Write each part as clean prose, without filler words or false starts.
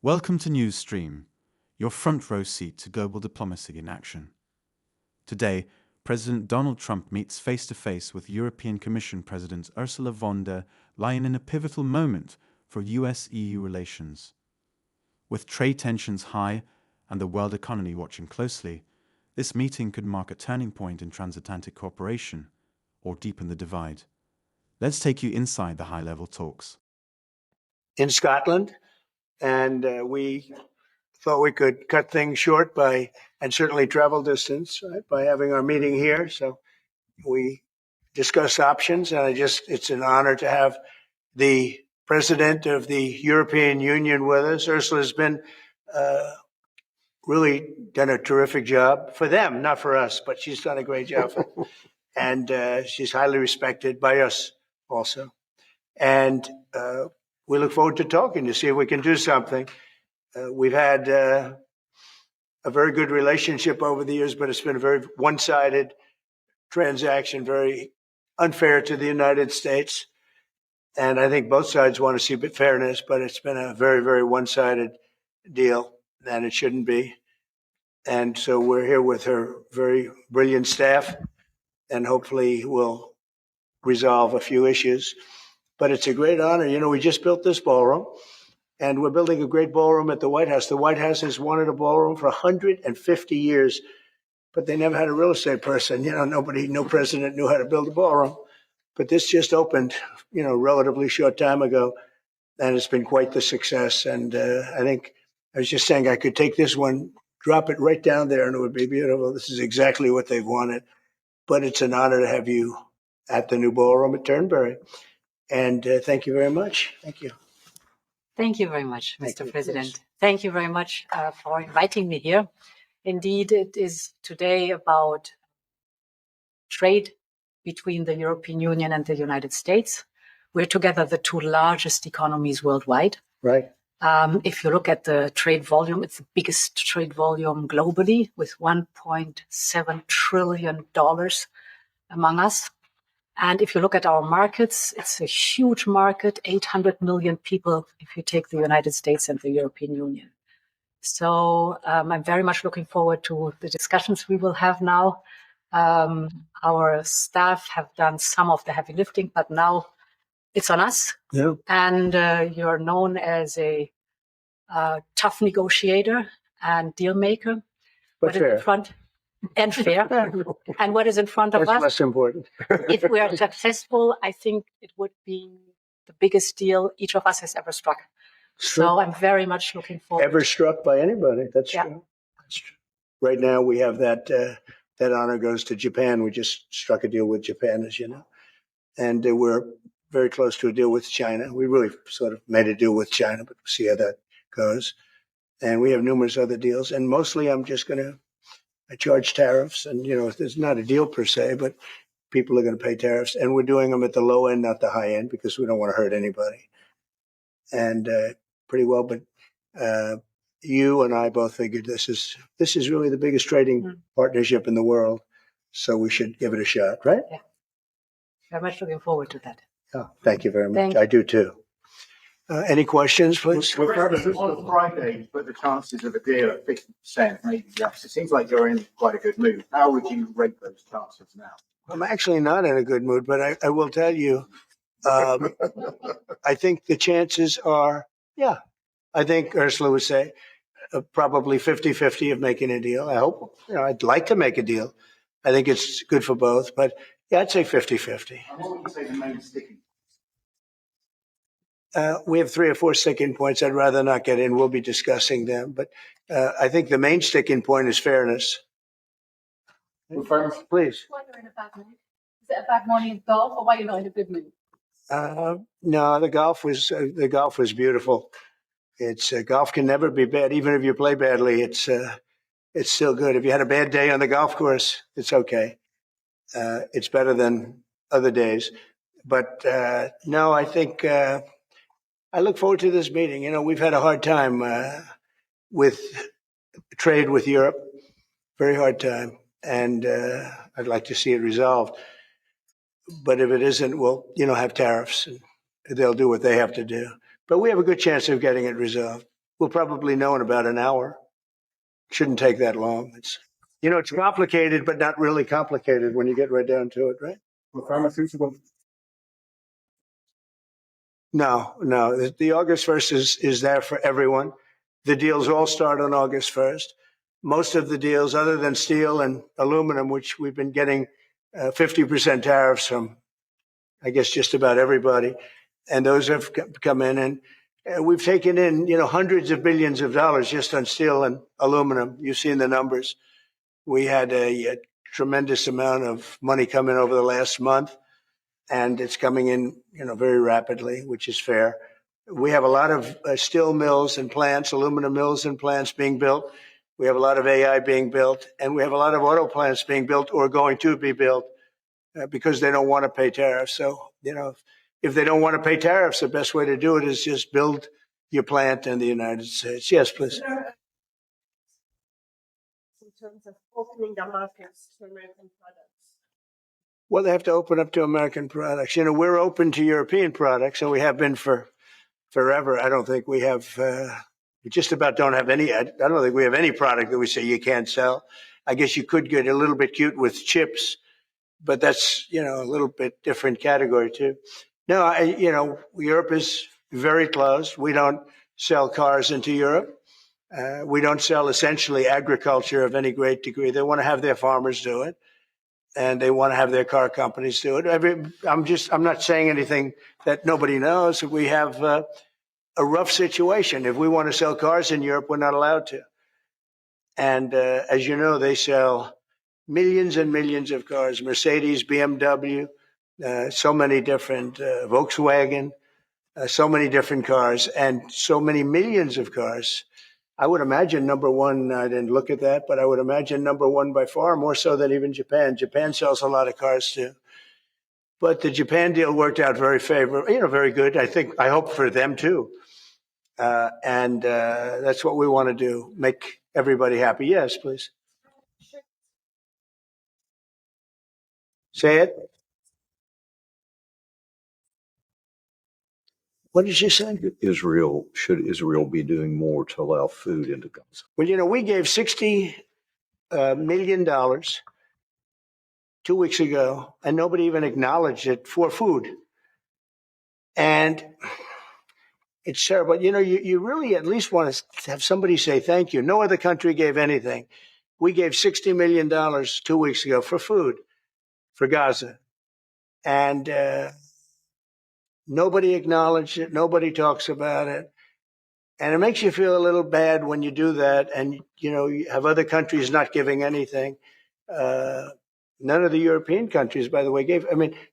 Welcome to NewsXstream, your front row seat to global diplomacy in action. Today, President Donald Trump meets face-to-face with European Commission President Ursula von der Leyen in a pivotal moment for US-EU relations. With trade tensions high and the world economy watching closely, this meeting could mark a turning point in transatlantic cooperation or deepen the divide. Let's take you inside the high-level talks. In Scotland, and we thought we could cut things short and certainly travel distance, right, by having our meeting here. So we discussed options, and it's an honor to have the President of the European Union with us. Ursula's been really done a terrific job for them, not for us, but she's done a great job for them. And she's highly respected by us also. And we look forward to talking to see if we can do something. We've had a very good relationship over the years, but it's been a very one-sided transaction, very unfair to the United States. And I think both sides want to see fairness, but it's been a very, very one-sided deal, and it shouldn't be. And so we're here with her very brilliant staff, and hopefully we'll resolve a few issues. But it's a great honor. You know, we just built this ballroom, and we're building a great ballroom at the White House. The White House has wanted a ballroom for 150 years, but they never had a real estate person. You know, no president knew how to build a ballroom. But this just opened, relatively short time ago, and it's been quite the success. And I think I was just saying I could take this one, drop it right down there, and it would be beautiful. This is exactly what they've wanted. But it's an honor to have you at the new ballroom at Turnberry. And thank you very much. Thank you. Thank you very much, Mr. President. Thank you very much for inviting me here. Indeed, it is today about trade between the European Union and the United States. We're together the two largest economies worldwide. Right. If you look at the trade volume, it's the biggest trade volume globally with $1.7 trillion among us. And if you look at our markets, it's a huge market, 800 million people, if you take the United States and the European Union. So I'm very much looking forward to the discussions we will have now. Our staff have done some of the heavy lifting, but now it's on us. Yeah. And you're known as a tough negotiator and deal maker. But fair. And fair. And what is in front of us? That's less important. If we are successful, I think it would be the biggest deal each of us has ever struck. So I'm very much looking forward. Ever struck by anybody? That's true. That's true. Right now we have that honor goes to Japan. We just struck a deal with Japan, as you know. And we're very close to a deal with China. We really sort of made a deal with China, but we'll see how that goes. And we have numerous other deals. And mostly I'm just going to charge tariffs, and there's not a deal per se, but people are going to pay tariffs, and we're doing them at the low end, not the high end, because we don't want to hurt anybody. And pretty well, but you and I both figured this is really the biggest trading partnership in the world, so we should give it a shot, right? Yeah, very much looking forward to that. Oh, thank you very much. I do too. Any questions, please? On Friday, put the chances of a deal at 50%, maybe less. It seems like you're in quite a good mood. How would you rate those chances now? I'm actually not in a good mood, but I will tell you, I think the chances are, I think Ursula would say probably 50-50 of making a deal. I hope, I'd like to make a deal. I think it's good for both, but I'd say 50-50. And what would you say the main sticking? We have 3 or 4 sticking points. I'd rather not get in. We'll be discussing them. But I think the main sticking point is fairness. Please. Why you're in a bad mood? Is it a bad morning of golf, or why you're not in a good mood? No, the golf was beautiful. Golf can never be bad. Even if you play badly, it's still good. If you had a bad day on the golf course, it's okay. It's better than other days. But no, I think I look forward to this meeting. We've had a hard time with trade with Europe, very hard time, and I'd like to see it resolved. But if it isn't, we'll, have tariffs, and they'll do what they have to do. But we have a good chance of getting it resolved. We'll probably know in about an hour. Shouldn't take that long. It's complicated, but not really complicated when you get right down to it, right? Well, pharmaceutical. No. The August 1st is there for everyone. The deals all start on August 1st. Most of the deals, other than steel and aluminum, which we've been getting 50% tariffs from, I guess, just about everybody, and those have come in, and we've taken in, hundreds of billions of dollars just on steel and aluminum. You've seen the numbers. We had a tremendous amount of money come in over the last month, and it's coming in, very rapidly, which is fair. We have a lot of steel mills and plants, aluminum mills and plants being built. We have a lot of AI being built, and we have a lot of auto plants being built or going to be built because they don't want to pay tariffs. So, if they don't want to pay tariffs, the best way to do it is just build your plant in the United States. Yes, please. In terms of opening the markets to American products? Well, they have to open up to American products. We're open to European products, and we have been for forever. I don't think we have, we just about don't have any, I don't think we have any product that we say you can't sell. I guess you could get a little bit cute with chips, but that's, a little bit different category too. No, Europe is very closed. We don't sell cars into Europe. We don't sell essentially agriculture of any great degree. They want to have their farmers do it, and they want to have their car companies do it. I'm not saying anything that nobody knows. We have a rough situation. If we want to sell cars in Europe, we're not allowed to. And as you know, they sell millions and millions of cars, Mercedes, BMW, so many different, Volkswagen, so many different cars, and so many millions of cars. I would imagine number one, I didn't look at that, but I would imagine number one by far, more so than even Japan. Japan sells a lot of cars too. But the Japan deal worked out very favorable, very good. I hope for them too. And that's what we want to do, make everybody happy. Yes, please. Say it. What did you say? Should Israel be doing more to allow food into Gaza? Well, we gave $60 million 2 weeks ago, and nobody even acknowledged it for food. And it's terrible. You really at least want to have somebody say thank you. No other country gave anything. We gave $60 million 2 weeks ago for food for Gaza. And nobody acknowledged it. Nobody talks about it. And it makes you feel a little bad when you do that. And, you have other countries not giving anything. None of the European countries, by the way, gave.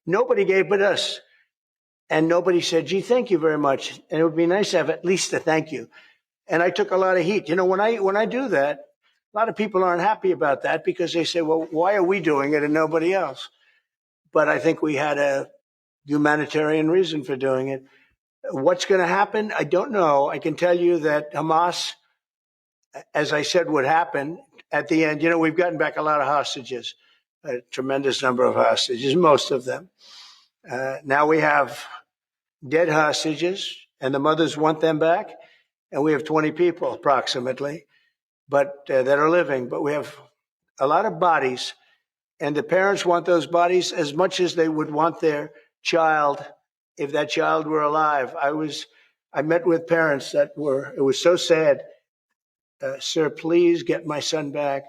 Nobody gave but us. And nobody said, gee, thank you very much. And it would be nice to have at least a thank you. And I took a lot of heat. When I do that, a lot of people aren't happy about that because they say, well, why are we doing it and nobody else? But I think we had a humanitarian reason for doing it. What's going to happen? I don't know. I can tell you that Hamas, as I said, would happen at the end. We've gotten back a lot of hostages, a tremendous number of hostages, most of them. Now we have dead hostages, and the mothers want them back. And we have 20 people approximately, but that are living. But we have a lot of bodies, and the parents want those bodies as much as they would want their child if that child were alive. I met with parents it was so sad. Sir, please get my son back.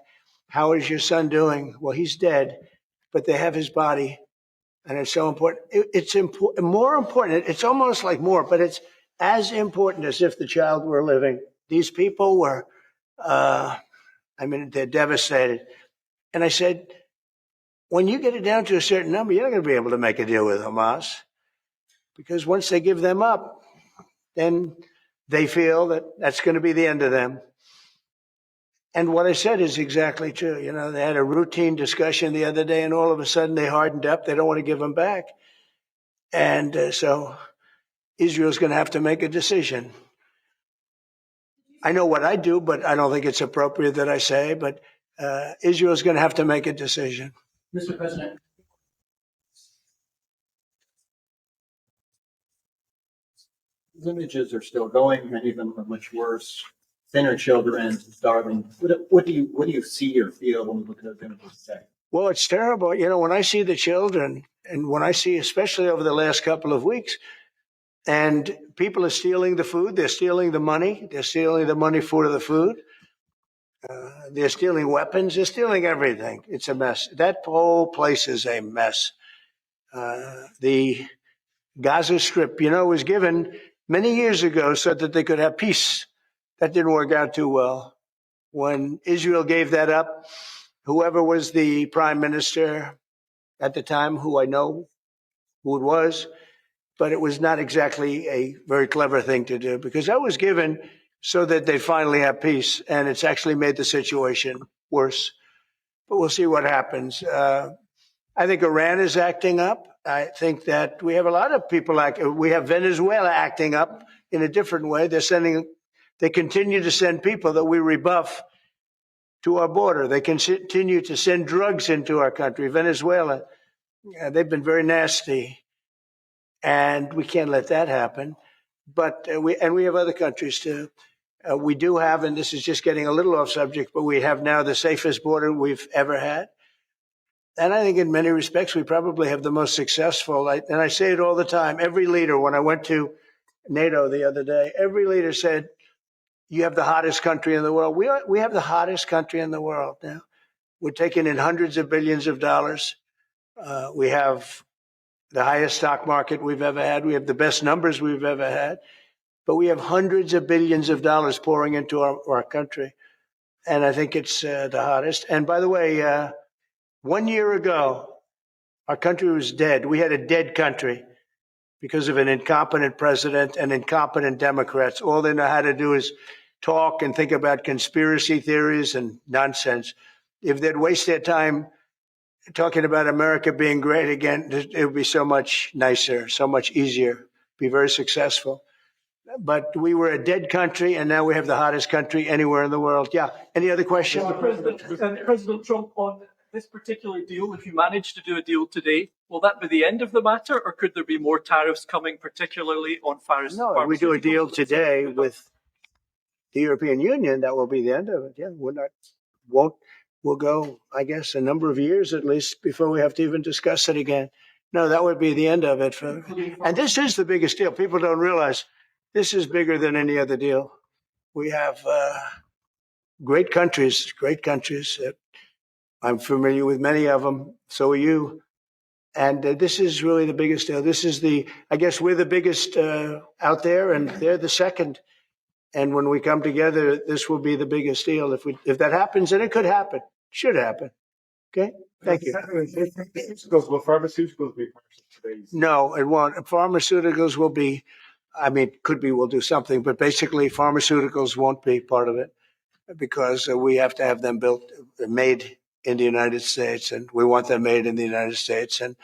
How is your son doing? Well, he's dead, but they have his body. And it's so important. It's more important. It's almost like more, but it's as important as if the child were living. These people were, they're devastated. And I said, when you get it down to a certain number, you're not going to be able to make a deal with Hamas. Because once they give them up, then they feel that that's going to be the end of them. And what I said is exactly true. They had a routine discussion the other day, and all of a sudden they hardened up. They don't want to give them back. And so Israel's going to have to make a decision. I know what I do, but I don't think it's appropriate that I say, but Israel's going to have to make a decision. Mr. President. These images are still going. Many of them are much worse. Thinner children, starving. What do you see or feel when you look at those images today? Well, it's terrible. You know, when I see the children, and when I see, especially over the last couple of weeks, and people are stealing the food, they're stealing the money, for the food, they're stealing weapons, they're stealing everything. It's a mess. That whole place is a mess. The Gaza Strip, was given many years ago so that they could have peace. That didn't work out too well. When Israel gave that up, whoever was the prime minister at the time, who I know who it was, but it was not exactly a very clever thing to do, because that was given so that they finally have peace, and it's actually made the situation worse. But we'll see what happens. I think Iran is acting up. I think that we have a lot of people we have Venezuela acting up in a different way. They continue to send people that we rebuff to our border. They continue to send drugs into our country. Venezuela, they've been very nasty, and we can't let that happen. But we have other countries too. We do have, and this is just getting a little off subject, but we have now the safest border we've ever had. And I think in many respects, we probably have the most successful. And I say it all the time. Every leader, when I went to NATO the other day, every leader said, you have the hottest country in the world. We have the hottest country in the world now. We're taking in hundreds of billions of dollars. We have the highest stock market we've ever had. We have the best numbers we've ever had. But we have hundreds of billions of dollars pouring into our country. And I think it's the hottest. And by the way, 1 year ago, our country was dead. We had a dead country because of an incompetent president and incompetent Democrats. All they know how to do is talk and think about conspiracy theories and nonsense. If they'd waste their time talking about America being great again, it would be so much nicer, so much easier, be very successful. But we were a dead country, and now we have the hottest country anywhere in the world. Yeah. Any other questions? President Trump, on this particular deal, if you manage to do a deal today, will that be the end of the matter, or could there be more tariffs coming, particularly on pharmaceuticals? No, if we do a deal today with the European Union, that will be the end of it. Yeah, we'll go, I guess, a number of years at least before we have to even discuss it again. No, that would be the end of it. And this is the biggest deal. People don't realize this is bigger than any other deal. We have great countries. I'm familiar with many of them. So are you. And this is really the biggest deal. This is I guess we're the biggest out there, and they're the second. And when we come together, this will be the biggest deal. If that happens, and it could happen, should happen. Okay? Thank you. Will pharmaceuticals be part of today's? No, it won't. Pharmaceuticals will be, could be, we'll do something, but basically pharmaceuticals won't be part of it because we have to have them made in the United States, and we want them made in the United States. And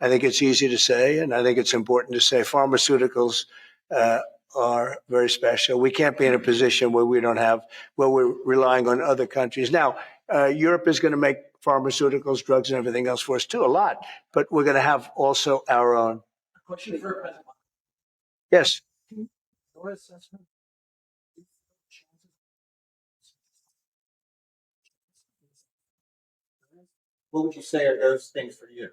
I think it's easy to say, and I think it's important to say pharmaceuticals are very special. We can't be in a position where we're relying on other countries. Now, Europe is going to make pharmaceuticals, drugs, and everything else for us too, a lot, but we're going to have also our own. Question for President. Yes. What would you say are those things for you?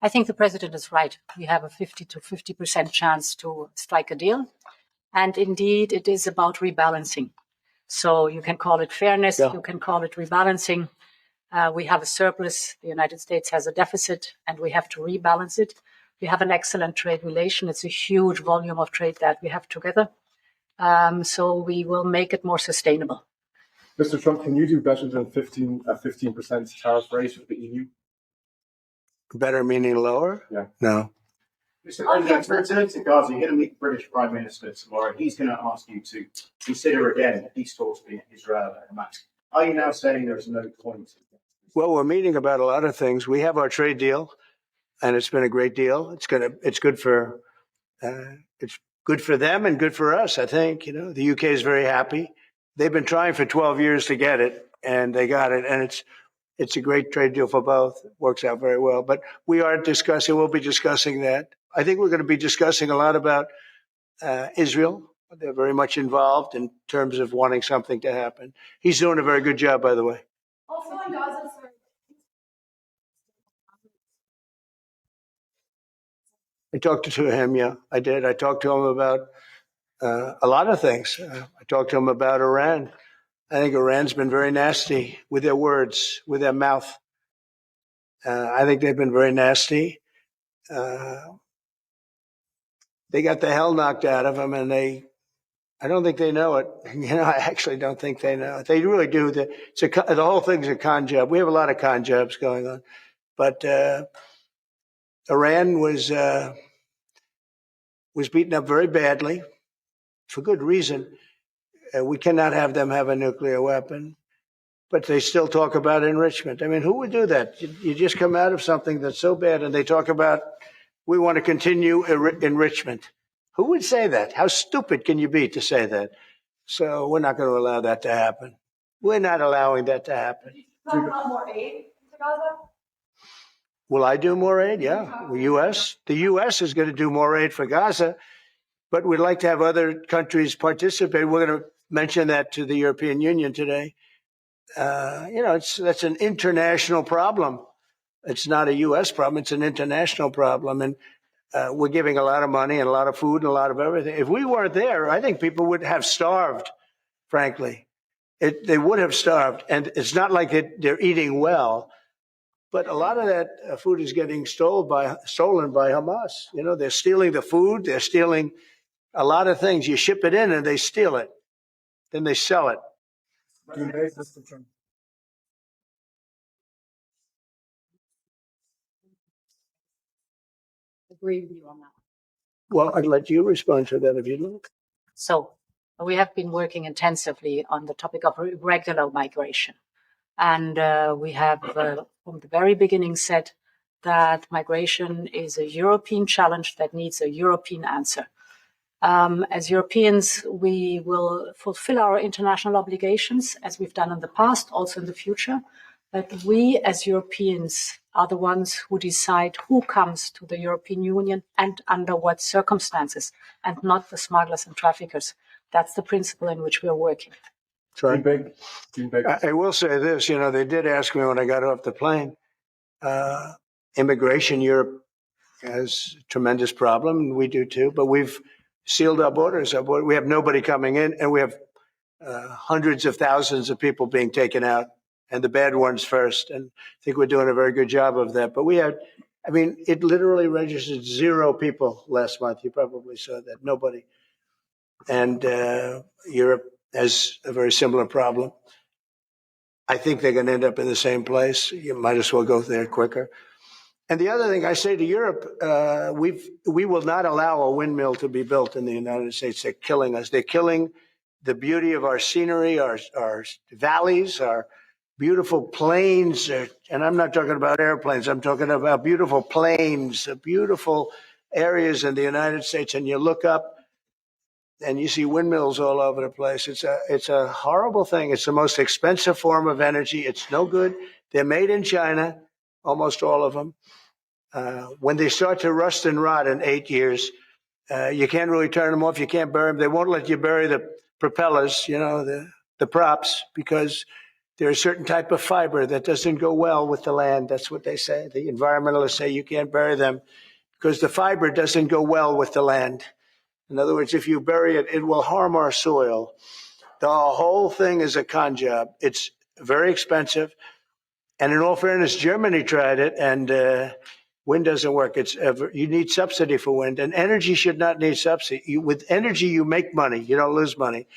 I think the president is right. We have a 50 to 50% chance to strike a deal. And indeed, it is about rebalancing. So you can call it fairness, You can call it rebalancing. We have a surplus. The United States has a deficit, and we have to rebalance it. We have an excellent trade relation. It's a huge volume of trade that we have together. So we will make it more sustainable. Mr. Trump, can you do better than 15% tariff rate with the EU? Better meaning lower? Yeah. No. Mr. President, return to Gaza. You're going to meet the British Prime Minister tomorrow. He's going to ask you to consider again peace talks between Israel and Hamas. Are you now saying there's no point? Well, we're meeting about a lot of things. We have our trade deal, and it's been a great deal. It's good for them and good for us. I think the UK is very happy. They've been trying for 12 years to get it, and they got it, and it's a great trade deal for both. It works out very well. But we'll be discussing that. I think we're going to be discussing a lot about Israel. They're very much involved in terms of wanting something to happen. He's doing a very good job, by the way. Also in Gaza, sir. I talked to him, yeah, I did. I talked to him about a lot of things. I talked to him about Iran. I think Iran's been very nasty with their words, with their mouth. I think they've been very nasty. They got the hell knocked out of them, and I don't think they know it. I actually don't think they know it. They really do. The whole thing's a con job. We have a lot of con jobs going on. But Iran was beaten up very badly for good reason. We cannot have them have a nuclear weapon. But they still talk about enrichment. I mean, who would do that? You just come out of something that's so bad, and they talk about, we want to continue enrichment. Who would say that? How stupid can you be to say that? So we're not going to allow that to happen. We're not allowing that to happen. Talk about more aid to Gaza? Will I do more aid? Yeah. The U.S. is going to do more aid for Gaza, but we'd like to have other countries participate. We're going to mention that to the European Union today. That's an international problem. It's not a U.S. problem. It's an international problem. And we're giving a lot of money and a lot of food and a lot of everything. If we weren't there, I think people would have starved, frankly. They would have starved. And it's not like they're eating well. But a lot of that food is getting stolen by Hamas. They're stealing the food. They're stealing a lot of things. You ship it in and they steal it. Then they sell it. Agree with you on that. Well, I'd let you respond to that if you'd like. So we have been working intensively on the topic of irregular migration. And we have, from the very beginning, said that migration is a European challenge that needs a European answer. As Europeans, we will fulfill our international obligations, as we've done in the past, also in the future. But we, as Europeans, are the ones who decide who comes to the European Union and under what circumstances, and not the smugglers and traffickers. That's the principle in which we are working. Sorry. I will say this, they did ask me when I got off the plane, immigration, Europe has a tremendous problem, and we do too, but we've sealed our borders. We have nobody coming in, and we have hundreds of thousands of people being taken out, and the bad ones first. And I think we're doing a very good job of that. But it literally registered 0 people last month. You probably saw that, nobody. And Europe has a very similar problem. I think they're going to end up in the same place. You might as well go there quicker. And the other thing I say to Europe, we will not allow a windmill to be built in the United States. They're killing us. They're killing the beauty of our scenery, our valleys, our beautiful plains. And I'm not talking about airplanes. I'm talking about beautiful plains, beautiful areas in the United States. And you look up and you see windmills all over the place. It's a horrible thing. It's the most expensive form of energy. It's no good. They're made in China, almost all of them. When they start to rust and rot in 8 years, you can't really turn them off. You can't bury them. They won't let you bury the propellers, the props, because there's a certain type of fiber that doesn't go well with the land. That's what they say. The environmentalists say you can't bury them because the fiber doesn't go well with the land. In other words, if you bury it, it will harm our soil. The whole thing is a con job. It's very expensive. And in all fairness, Germany tried it, and wind doesn't work. You need subsidy for wind, and energy should not need subsidy. With energy, you make money. You don't lose money.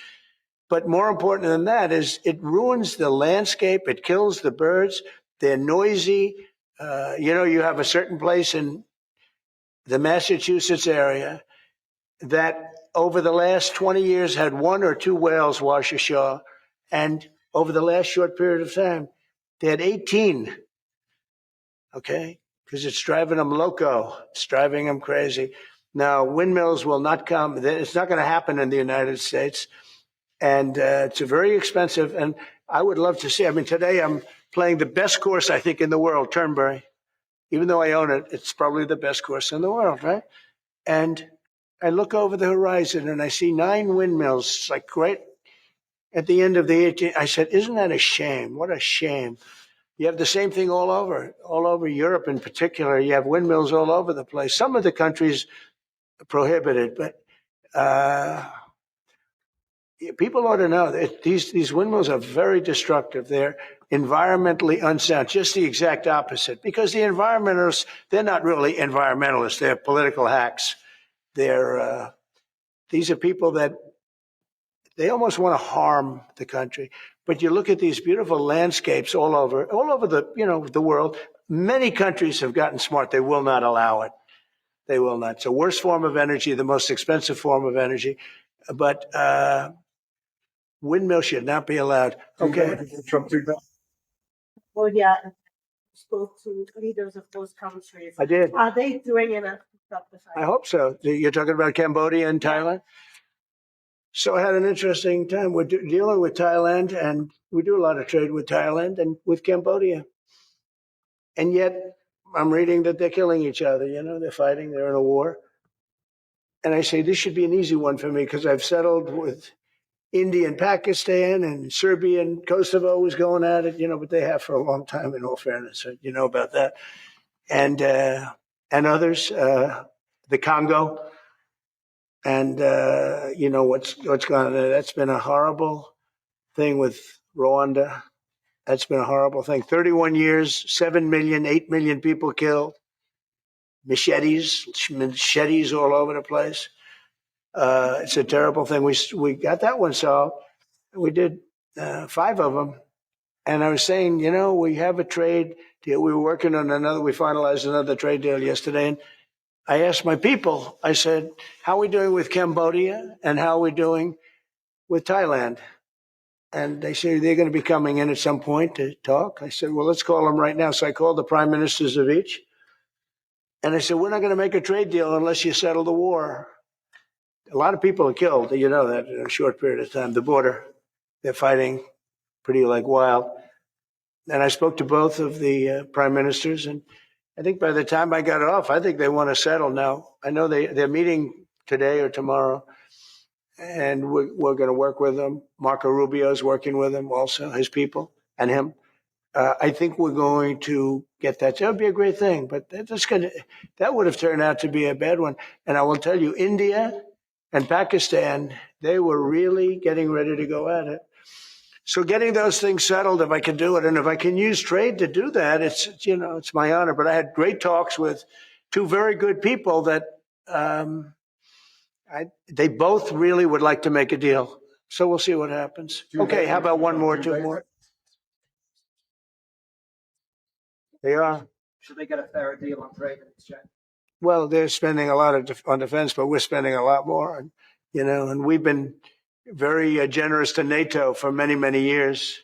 But more important than that is it ruins the landscape. It kills the birds. They're noisy. You have a certain place in the Massachusetts area that over the last 20 years had 1 or 2 whales wash ashore. And over the last short period of time, they had 18. Okay? Because it's driving them loco. It's driving them crazy. Now, windmills will not come. It's not going to happen in the United States. And it's very expensive. And I would love to see. Today I'm playing the best course, I think, in the world, Turnberry. Even though I own it, it's probably the best course in the world, right? And I look over the horizon and I see 9 windmills, like right at the end of the 18th. I said, isn't that a shame? What a shame. You have the same thing all over Europe in particular. You have windmills all over the place. Some of the countries prohibit it, but people ought to know that these windmills are very destructive. They're environmentally unsound, just the exact opposite. Because the environmentalists, they're not really environmentalists. They're political hacks. These are people that they almost want to harm the country. But you look at these beautiful landscapes all over the world. Many countries have gotten smart. They will not allow it. They will not. It's the worst form of energy, the most expensive form of energy. But windmills should not be allowed. Okay. Trump do that? Well, yeah, spoke to leaders of those countries. I did. Are they doing enough to stop the I fire? hope so. You're talking about Cambodia and Thailand? So I had an interesting time. We're dealing with Thailand, and we do a lot of trade with Thailand and with Cambodia. And yet, I'm reading that they're killing each other. They're fighting. They're in a war. And I say, this should be an easy one for me because I've settled with India and Pakistan, and Serbia and Kosovo was going at it, but they have for a long time, in all fairness. You know about that. And others, the Congo. And what's gone on there. That's been a horrible thing with Rwanda. That's been a horrible thing. 31 years, 7 million, 8 million people killed. Machetes all over the place. It's a terrible thing. We got that one solved. We did 5 of them. And I was saying, we have a trade deal. We were working on we finalized another trade deal yesterday. And I asked my people, I said, how are we doing with Cambodia and how are we doing with Thailand? And they say they're going to be coming in at some point to talk. I said, well, let's call them right now. So I called the prime ministers of each. And I said, we're not going to make a trade deal unless you settle the war. A lot of people are killed, that in a short period of time. The border, they're fighting pretty like wild. And I spoke to both of the prime ministers, and I think by the time I got off, I think they want to settle now. I know they're meeting today or tomorrow, and we're going to work with them. Marco Rubio is working with them also, his people, and him. I think we're going to get that. That would be a great thing, but that would have turned out to be a bad one. And I will tell you, India and Pakistan, they were really getting ready to go at it. So getting those things settled, if I can do it, and if I can use trade to do that, it's my honor. But I had great talks with 2 very good people that they both really would like to make a deal. So we'll see what happens. Okay, how about 1 more, 2 more? They are. Should they get a fair deal on trade and exchange? Well, they're spending a lot on defense, but we're spending a lot more. And we've been very generous to NATO for many, many years.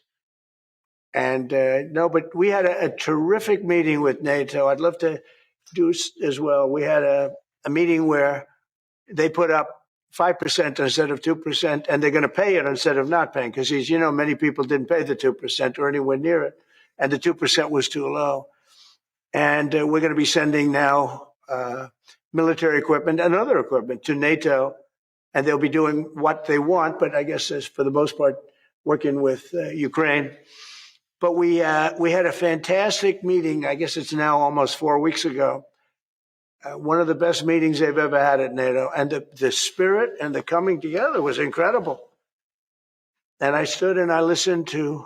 And but we had a terrific meeting with NATO. I'd love to do as well. We had a meeting where they put up 5% instead of 2%, and they're going to pay it instead of not paying. Because, many people didn't pay the 2% or anywhere near it. And the 2% was too low. And we're going to be sending now military equipment and other equipment to NATO. And they'll be doing what they want, but I guess for the most part, working with Ukraine. But we had a fantastic meeting. I guess it's now almost 4 weeks ago. One of the best meetings they've ever had at NATO. And the spirit and the coming together was incredible. And I stood and I listened to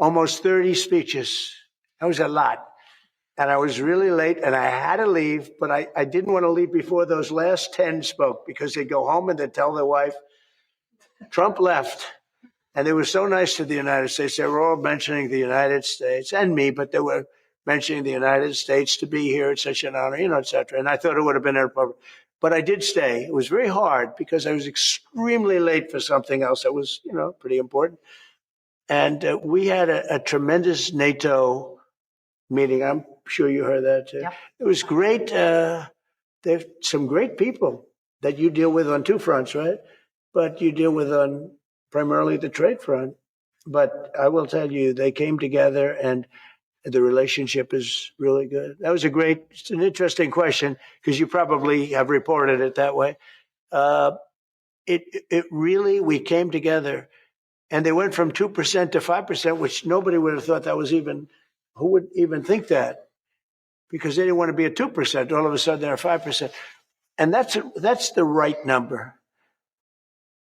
almost 30 speeches. That was a lot. And I was really late and I had to leave, but I didn't want to leave before those last 10 spoke because they'd go home and they'd tell their wife, Trump left. And they were so nice to the United States. They were all mentioning the United States and me, but they were mentioning the United States to be here. It's such an honor, et cetera. And I thought it would have been inappropriate. But I did stay. It was very hard because I was extremely late for something else that was, pretty important. And we had a tremendous NATO meeting. I'm sure you heard that too. Yeah. It was great. There's some great people that you deal with on 2 fronts, right? But you deal with on primarily the trade front. But I will tell you, they came together and The relationship is really good. That was it's an interesting question because you probably have reported it that way. It really, we came together and they went from 2% to 5%, which nobody would have thought that was even, who would even think that? Because they didn't want to be at 2%. All of a sudden they're 5%. And that's the right number.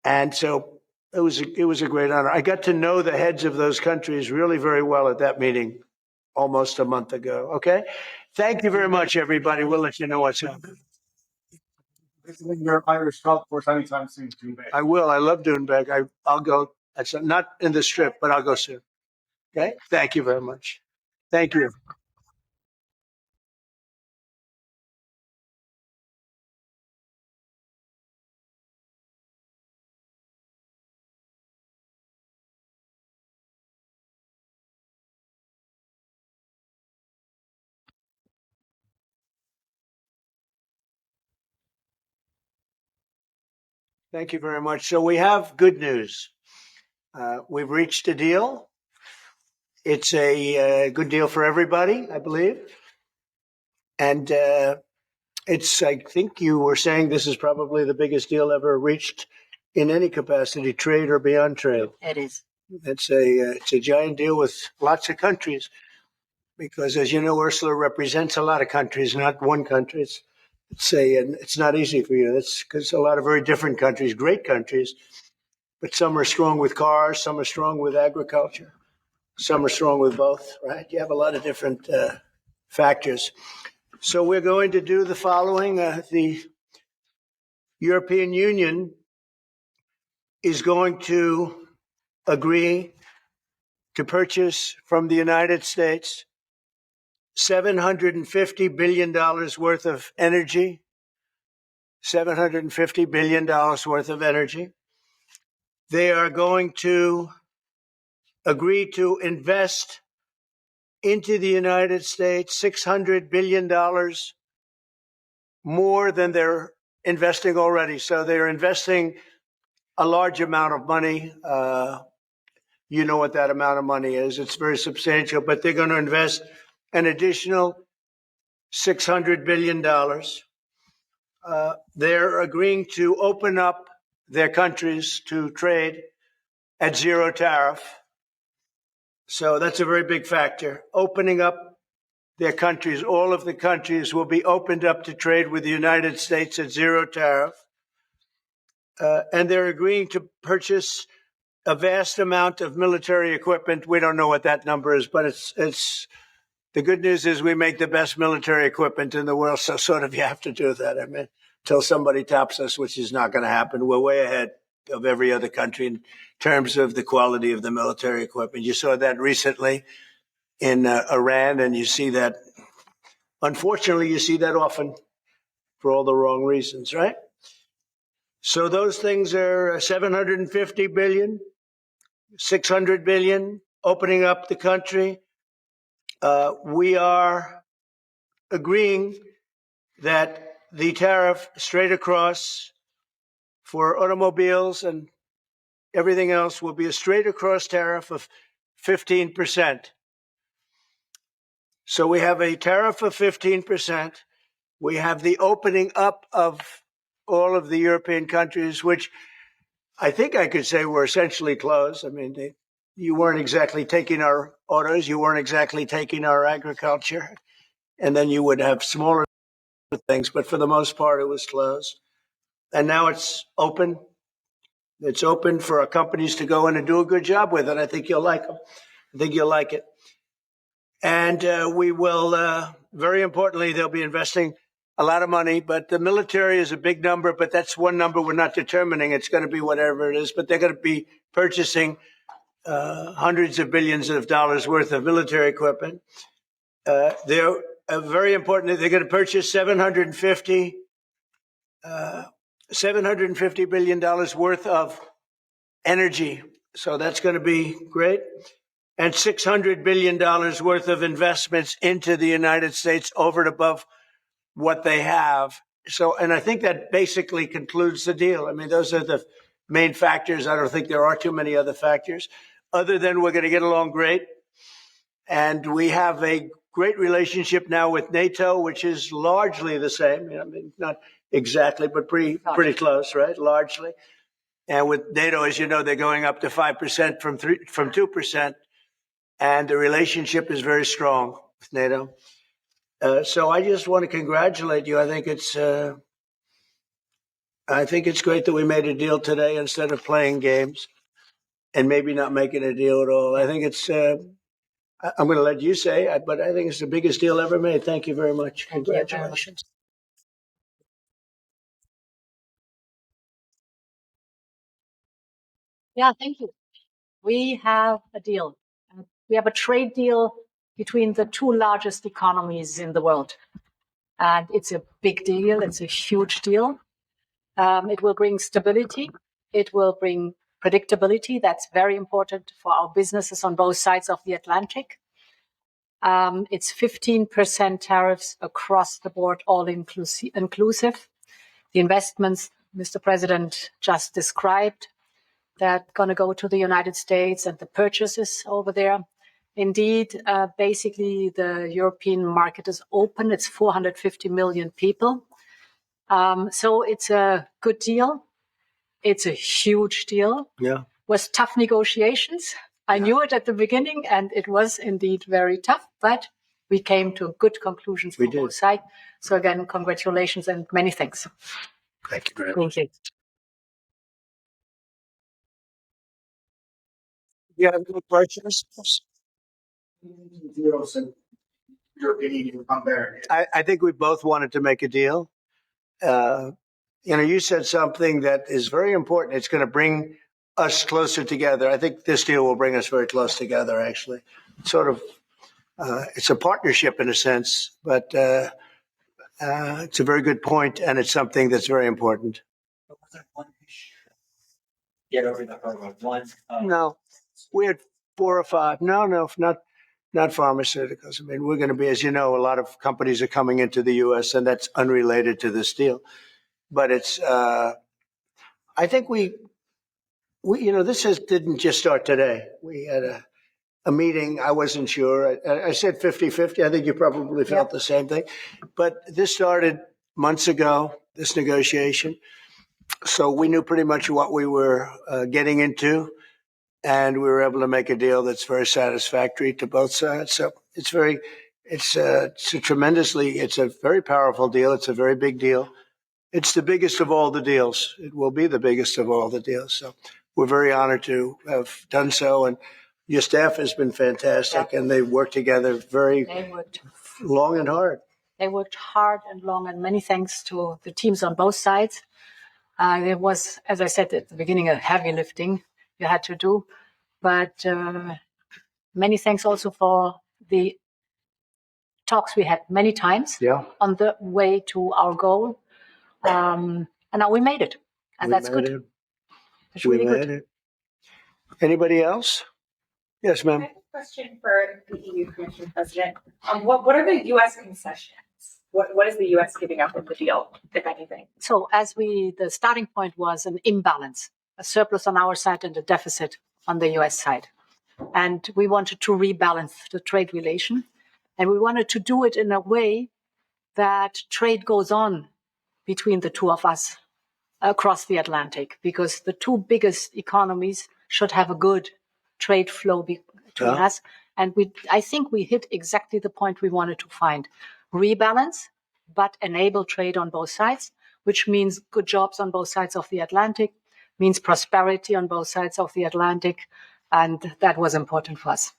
And so it was a great honor. I got to know the heads of those countries really very well at that meeting almost a month ago. Okay. Thank you very much, everybody. We'll let you know what's happening. Visiting your Irish golf course anytime soon, Doonbeg. I will. I love Doonbeg. I'll go. That's not in the strip, but I'll go soon. Okay. Thank you very much. Thank you. Thank you very much. So we have good news. We've reached a deal. It's a good deal for everybody, I believe. And I think you were saying this is probably the biggest deal ever reached in any capacity, trade or beyond trade. It is. It's a giant deal with lots of countries because, as you know, Ursula represents a lot of countries, not one country. It's not easy for you. That's because a lot of very different countries, great countries, but some are strong with cars, some are strong with agriculture, some are strong with both, right? You have a lot of different factors. So we're going to do the following. The European Union is going to agree to purchase from the United States $750 billion worth of energy. $750 billion worth of energy. They are going to agree to invest into the United States $600 billion more than they're investing already. So they're investing a large amount of money. You know what that amount of money is. It's very substantial, but they're going to invest an additional $600 billion. They're agreeing to open up their countries to trade at zero tariff. So that's a very big factor. Opening up their countries, all of the countries will be opened up to trade with the United States at zero tariff. And they're agreeing to purchase a vast amount of military equipment. We don't know what that number is, but it's the good news is we make the best military equipment in the world. So sort of you have to do that. I mean, until somebody tops us, which is not going to happen. We're way ahead of every other country in terms of the quality of the military equipment. You saw that recently in Iran, and you see that, unfortunately, you see that often for all the wrong reasons, right? So those things are 750 billion, 600 billion, opening up the country. We are agreeing that the tariff straight across for automobiles and everything else will be a straight across tariff of 15%. So we have a tariff of 15%. We have the opening up of all of the European countries, which I think I could say were essentially closed. I mean, you weren't exactly taking our autos, you weren't exactly taking our agriculture, and then you would have smaller things, but for the most part, it was closed. And now it's open. It's open for our companies to go in and do a good job with it. I think you'll like them. I think you'll like it. And we will, very importantly, they'll be investing a lot of money, but the military is a big number, but that's one number we're not determining. It's going to be whatever it is, but they're going to be purchasing hundreds of billions of dollars worth of military equipment. They're very important. They're going to purchase $750 billion worth of energy. So that's going to be great. And $600 billion worth of investments into the United States over and above what they have. So, and I think that basically concludes the deal. I mean, those are the main factors. I don't think there are too many other factors other than we're going to get along great. And we have a great relationship now with NATO, which is largely the same. I mean, not exactly, but pretty close, right? Largely. And with NATO, as you know, they're going up to 5% from 2%. And the relationship is very strong with NATO. So I just want to congratulate you. I think it's great that we made a deal today instead of playing games and maybe not making a deal at all. I think it's. I'm going to let you say it, but I think it's the biggest deal ever made. Thank you very much. Congratulations. Yeah, thank you. We have a deal. We have a trade deal between the two largest economies in the world. And it's a big deal. It's a huge deal. It will bring stability. It will bring predictability. That's very important for our businesses on both sides of the Atlantic. It's 15% tariffs across the board, all inclusive. The investments Mr. President just described, that going to go to the United States and the purchases over there. Indeed, basically the European market is open. It's 450 million people. So it's a good deal. It's a huge deal. Yeah. Was tough negotiations. I knew it at the beginning, and it was indeed very tough, but we came to good conclusions for both sides. So again, congratulations and many thanks. Thank you very much. Thank you. You have any questions? Deals and European Union come there. I think we both wanted to make a deal. You said something that is very important. It's going to bring us closer together. I think this deal will bring us very close together, actually. Sort of, it's a partnership in a sense, but it's a very good point, and it's something that's very important. Get over the hurdle. One. No, we had 4 or 5. No, not pharmaceuticals. I mean, we're going to be, as you know, a lot of companies are coming into the U.S., and that's unrelated to this deal. But it's, I think we this didn't just start today. We had a meeting. I wasn't sure. I said 50-50. I think you probably felt the same thing. But this started months ago, this negotiation. So we knew pretty much what we were getting into. And we were able to make a deal that's very satisfactory to both sides. So it's a very powerful deal. It's a very big deal. It's the biggest of all the deals. It will be the biggest of all the deals. So we're very honored to have done so. And your staff has been fantastic, and they've worked together long and hard. They worked hard and long, and many thanks to the teams on both sides. It was, as I said at the beginning, a heavy lifting you had to do. But many thanks also for the talks we had many times on the way to our goal. And now we made it. And that's good. It's really good. Anybody else? Yes, ma'am. I have a question for the EU Commission President. What are the U.S. concessions? What is the U.S. giving up in the deal, if anything? So the starting point was an imbalance, a surplus on our side and a deficit on the U.S. side. And we wanted to rebalance the trade relation. And we wanted to do it in a way that trade goes on between the two of us across the Atlantic, because the two biggest economies should have a good trade flow between us. And I think we hit exactly the point we wanted to find. Rebalance, but enable trade on both sides, which means good jobs on both sides of the Atlantic, means prosperity on both sides of the Atlantic. And that was important for us.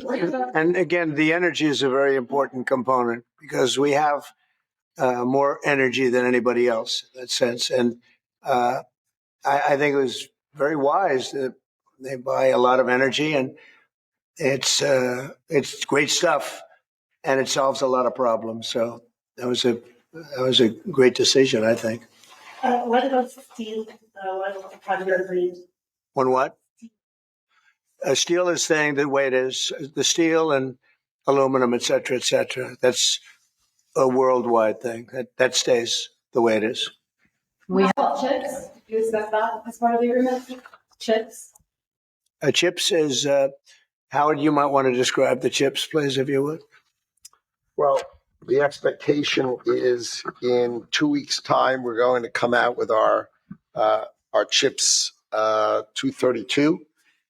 And again, the energy is a very important component because we have more energy than anybody else in that sense. And I think it was very wise that they buy a lot of energy, and it's great stuff, and it solves a lot of problems. So that was a great decision, I think. What about steel? What have you agreed? On what? Steel is staying the way it is. The steel and aluminum, et cetera, et cetera. That's a worldwide thing. That stays the way it is. How about chips? Do you discuss that as part of the agreement? Chips? Chips is Howard, you might want to describe the chips, please, if you would. Well, the expectation is in 2 weeks' time, we're going to come out with our chips 232,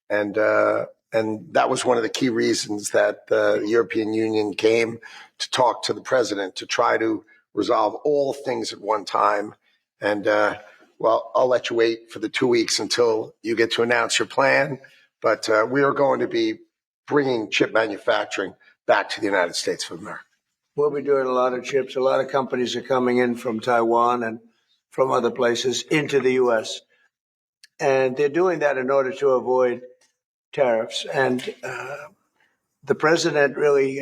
and that was one of the key reasons that the European Union came to talk to the president to try to resolve all things at one time. And well, I'll let you wait for the 2 weeks until you get to announce your plan. But we are going to be bringing chip manufacturing back to the United States of America. We'll be doing a lot of chips. A lot of companies are coming in from Taiwan and from other places into the U.S. And they're doing that in order to avoid tariffs. And the president really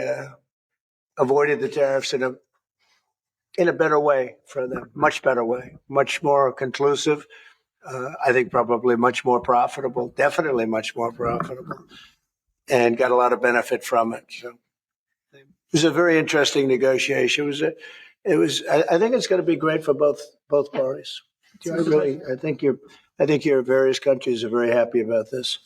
avoided the tariffs in a better way for them, much better way, much more conclusive. I think probably much more profitable, definitely much more profitable, and got a lot of benefit from it. So it was a very interesting negotiation. I think it's going to be great for both parties. I think your various countries are very happy about this.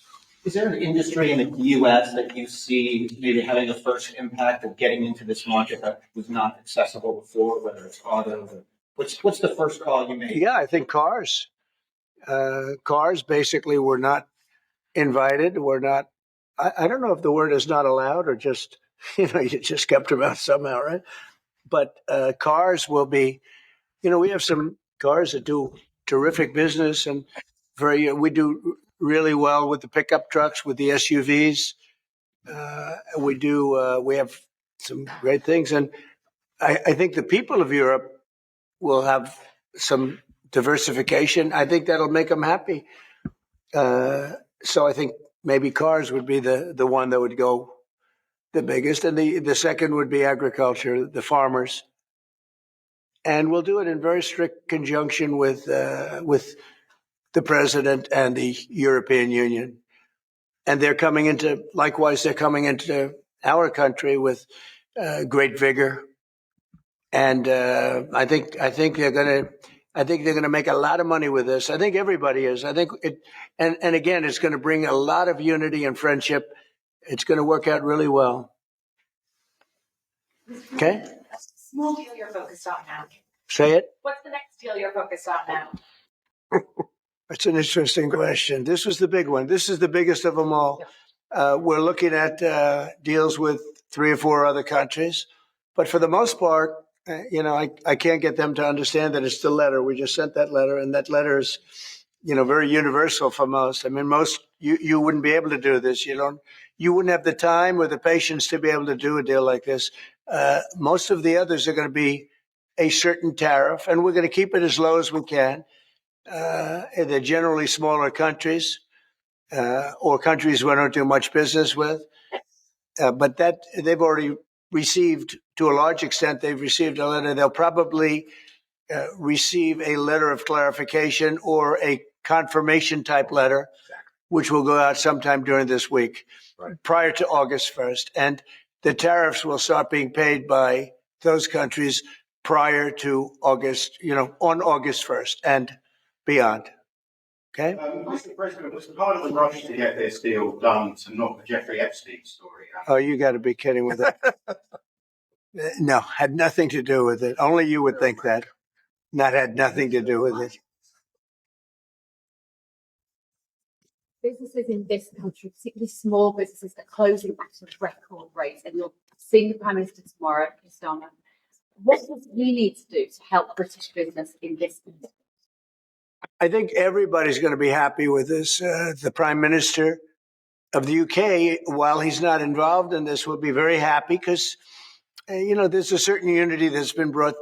Is there an industry in the U.S. that you see maybe having the first impact of getting into this market that was not accessible before, whether it's auto or what's the first call you made? Yeah, I think cars. Cars basically were not invited. Were not. I don't know if the word is not allowed or just you just kept them out somehow, right? But cars will be. We have some cars that do terrific business and we do really well with the pickup trucks, with the SUVs. We have some great things. And I think the people of Europe will have some diversification. I think that'll make them happy. So I think maybe cars would be the one that would go the biggest. And the second would be agriculture, the farmers. And we'll do it in very strict conjunction with the president and the European Union. And they're coming into our country with great vigor. And I think they're going to make a lot of money with this. I think everybody is. I think and again, it's going to bring a lot of unity and friendship. It's going to work out really well. Okay. Small deal you're focused on now. Say it. What's the next deal you're focused on now? That's an interesting question. This was the big one. This is the biggest of them all. We're looking at deals with 3 or 4 other countries, but for the most part, I can't get them to understand that it's the letter. We just sent that letter, and that letter is, very universal for most. I mean, most you wouldn't be able to do this. You wouldn't have the time or the patience to be able to do a deal like this. Most of the others are going to be a certain tariff, and we're going to keep it as low as we can. They're generally smaller countries or countries we don't do much business with. But that they've already received, to a large extent, they've received a letter. They'll probably receive a letter of clarification or a confirmation type letter, which will go out sometime during this week, prior to August 1st. And the tariffs will start being paid by those countries prior to August, on August 1st and beyond. Okay? Mr. President, was part of the rush to get this deal done to knock the Jeffrey Epstein story out? Oh, you got to be kidding with that. No, had nothing to do with it. Only you would think that. Had nothing to do with it. Businesses in this country, particularly small businesses, that are closing at a record rate, and you're seeing the Prime Minister tomorrow, Kristana. What does he need to do to help British business in this country? I think everybody's going to be happy with this. The Prime Minister of the UK, while he's not involved in this, will be very happy because, there's a certain unity that's been brought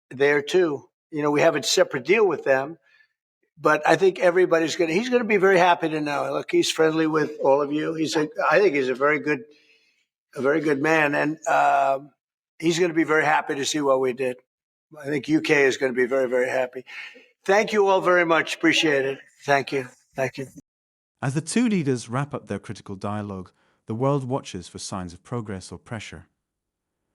there too. We have a separate deal with them, but I think he's going to be very happy to know. Look, he's friendly with all of you. I think he's a very good man, and he's going to be very happy to see what we did. I think UK is going to be very, very happy. Thank you all very much. Appreciate it. Thank you. Thank you. As the two leaders wrap up their critical dialogue, the world watches for signs of progress or pressure.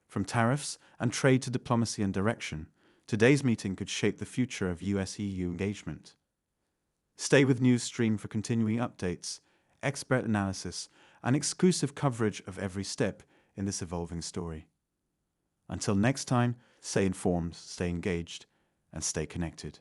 From tariffs and trade to diplomacy and direction, today's meeting could shape the future of US-EU engagement. Stay with NewsXstream for continuing updates, expert analysis, and exclusive coverage of every step in this evolving story. Until next time, stay informed, stay engaged, and stay connected.